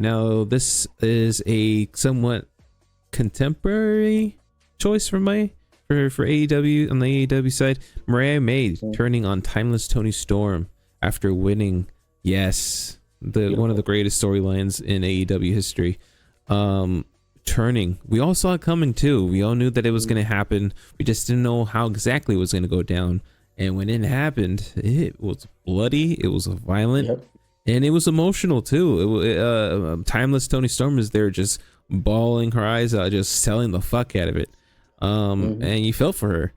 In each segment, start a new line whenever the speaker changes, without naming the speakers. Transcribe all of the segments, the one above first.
Now, this is a somewhat contemporary choice for AEW on the AEW side. Mireya May turning on Timeless Toni Storm after winning. Yes, one of the greatest storylines in AEW history. Turning. We all saw it coming too. We all knew that it was going to happen. We just didn't know how exactly it was going to go down. And when it happened, it was bloody. It was violent. And it was emotional too. Timeless Toni Storm is there just bawling her eyes out, just selling the fuck out of it. And you felt for her.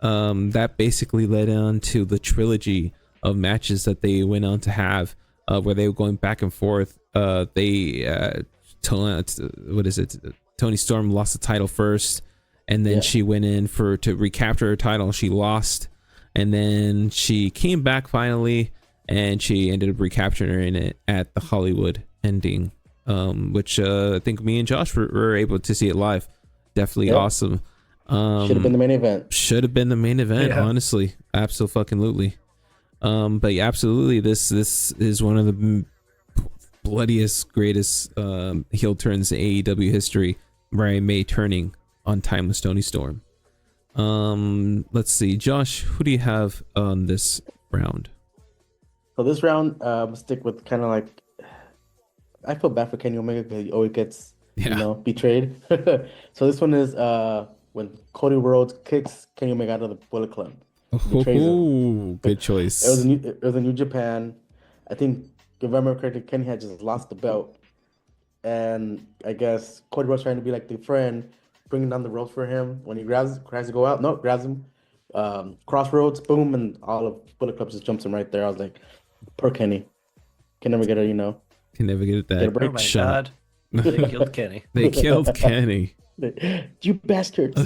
That basically led on to the trilogy of matches that they went on to have, where they were going back and forth. Toni Storm lost the title first, and then she went in to recapture her title. She lost, and then she came back finally, and she ended up recapturing it at the Hollywood ending, which I think me and Josh were able to see it live. Definitely awesome.
Should have been the main event.
Honestly, absolutely. But yeah, absolutely, this is one of the bloodiest, greatest heel turns in AEW history. Mireya May turning on Timeless Toni Storm. Let's see, Josh, who do you have on this round?
So this round, stick with kind of like, I feel bad for Kenny Omega because he always gets betrayed. So this one is when Cody Rhodes kicks Kenny Omega out of the Bullet Club.
Oh, good choice.
It was a New Japan. I think, if I remember correctly, Kenny had just lost the belt, and I guess Cody Rhodes trying to be like the friend, bringing down the ropes for him. When he tries to go out, grabs him, crossroads, boom, and all of Bullet Club just jumps him right there. I was like, poor Kenny, can never get a
can never get that.
Oh my god, they killed Kenny.
They killed Kenny.
You bastards.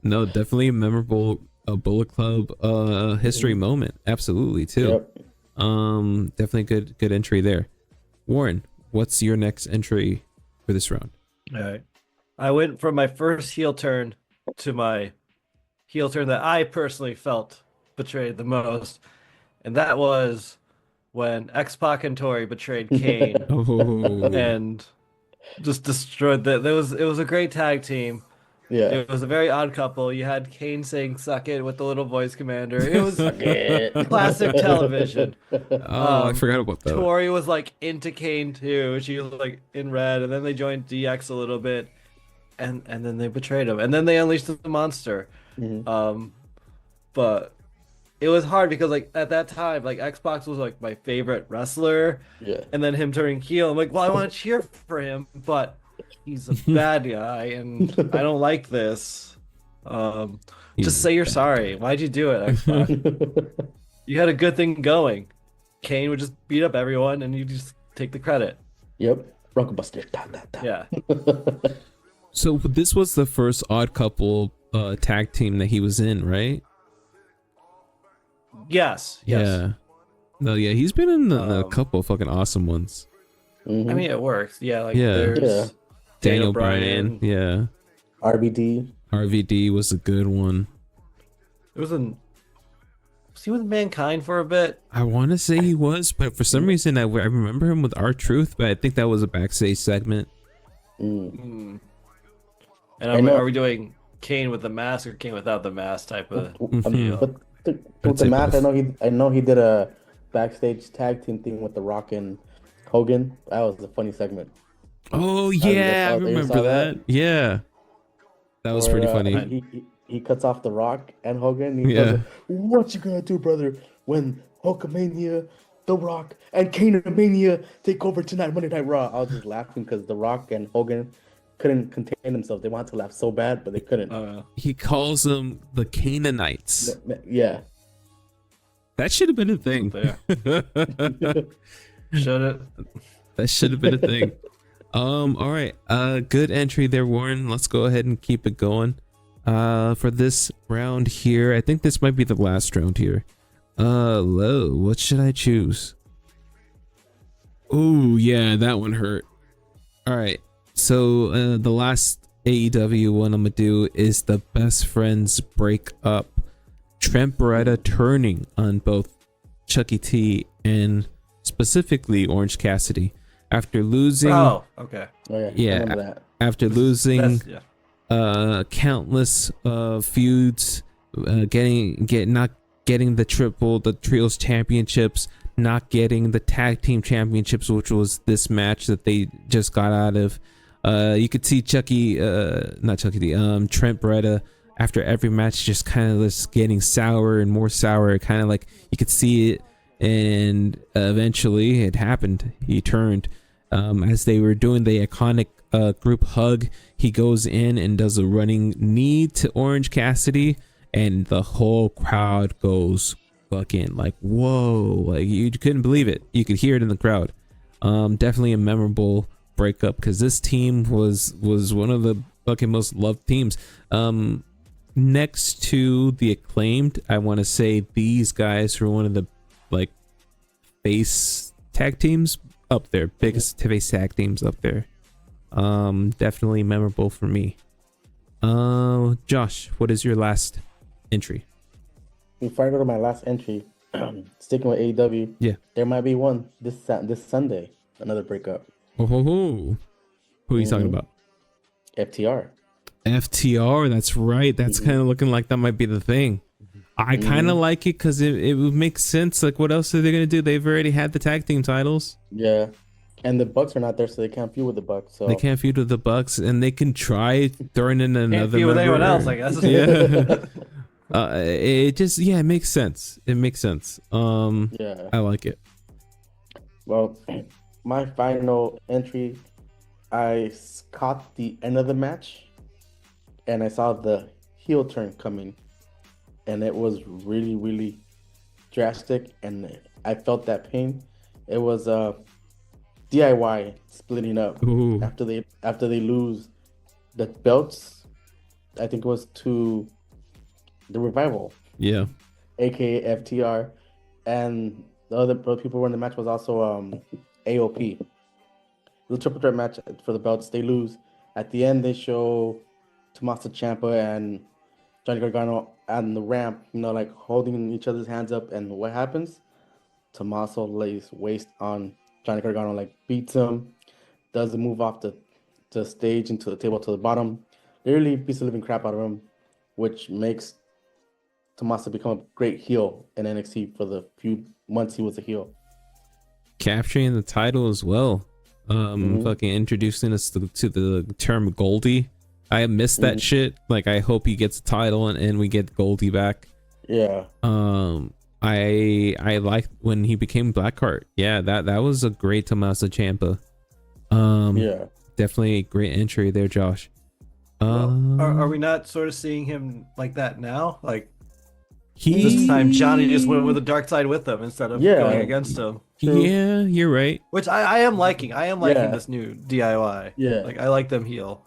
No, definitely a memorable Bullet Club history moment. Absolutely too. Definitely good entry there. Warren, what's your next entry for this round?
All right, I went from my first heel turn to my heel turn that I personally felt betrayed the most, and that was when X-Pac and Tori betrayed Kane and just destroyed that. It was a great tag team.
Yeah,
it was a very odd couple. You had Kane saying "suck it" with the little voice commander. It was classic television.
I forgot about that.
Tori was like into Kane too. She was like in red, and then they joined DX a little bit, and then they betrayed him, and then they unleashed the monster. But it was hard because like at that time, like X-Pac was like my favorite wrestler, and then him turning heel. I'm like, well, I want to cheer for him, but he's a bad guy, and I don't like this. Just say you're sorry. Why'd you do it, X-Pac? You had a good thing going. Kane would just beat up everyone, and you just take the credit.
Yep, Bronco Buster.
Yeah.
So this was the first Odd Couple tag team that he was in, right?
Yes.
Yeah. No, yeah, he's been in a couple of fucking awesome ones.
I mean, it works. Yeah, like there's
Daniel Bryan. Yeah. RVD was a good one.
Was he with Mankind for a bit?
I want to say he was, but for some reason I remember him with R-Truth, but I think that was a backstage segment.
And are we doing Kane with the mask or Kane without the mask type of deal?
With the mask, I know he did a backstage tag team thing with The Rock and Hogan. That was a funny segment.
Oh yeah, I remember that. Yeah, that was pretty funny.
He cuts off The Rock and Hogan. He goes, what you gonna do, brother, when Hulkamania, The Rock, and Kane-Mania take over tonight, Monday Night Raw? I was just laughing because The Rock and Hogan couldn't contain themselves. They wanted to laugh so bad, but they couldn't.
He calls them the Canaanites.
Yeah.
That should have been a thing. That should have been a thing. All right. Good entry there, Warren. Let's go ahead and keep it going. For this round here, I think this might be the last round here. What should I choose? Oh yeah, that one hurt. All right. So the last AEW one I'm gonna do is the Best Friends breakup. Trent Beretta turning on both Chucky T and specifically Orange Cassidy. after losing.
Oh, okay.
Oh yeah,
Yeah,
I remember that.
after losing
Yeah.
countless feuds, not getting the trios championships, not getting the tag team championships, which was this match that they just got out of. You could see Trent Beretta after every match just kind of just getting sour and more sour, kind of like you could see it, and eventually it happened. He turned. As they were doing the iconic group hug, he goes in and does a running knee to Orange Cassidy, and the whole crowd goes fucking like, whoa, like you couldn't believe it. You could hear it in the crowd. Definitely a memorable breakup, because this team was one of the fucking most loved teams. Next to the Acclaimed, I want to say these guys were one of the like face tag teams up there, biggest face tag teams up there. Definitely memorable for me. Josh, what is your last entry?
Before I go to my last entry, sticking with AEW,
yeah,
there might be one this Sunday, another breakup.
Who are you talking about?
FTR.
FTR, that's right. That's kind of looking like that might be the thing. I kind of like it because it would make sense. Like, what else are they gonna do? They've already had the tag team titles.
Yeah, and the Bucks are not there, so they can't feud with the Bucks. So
they can't feud with the Bucks, and they can try throwing in another.
Can't feud with anyone else, I guess.
Yeah. It makes sense. It makes sense.
Yeah,
I like it.
Well, my final entry, I caught the end of the match, and I saw the heel turn coming, and it was really, really drastic, and I felt that pain. It was DIY splitting up.
Ooh.
after they lose the belts. I think it was to the Revival.
Yeah.
AKA FTR, and the other people who were in the match was also AOP. The triple threat match for the belts. They lose. At the end, they show Tommaso Ciampa and Johnny Gargano on the ramp, like holding each other's hands up. And what happens? Tommaso lays waste on Johnny Gargano, like beats him, does the move off the stage into the table to the bottom. Literally beats the living crap out of him, which makes Tommaso become a great heel in NXT for the few months he was a heel.
Capturing the title as well. Fucking introducing us to the term Goldie. I missed that shit. Like, I hope he gets a title and we get Goldie back.
Yeah.
I liked when he became Blackheart. Yeah, that was a great Tommaso Ciampa.
Yeah.
Definitely a great entry there, Josh.
Are we not sort of seeing him like that now? Like,
this
time Johnny just went with the dark side with him instead of going against him.
True.
Yeah, you're right.
Which I am liking. I am liking this new DIY.
Yeah.
Like, I like them heel.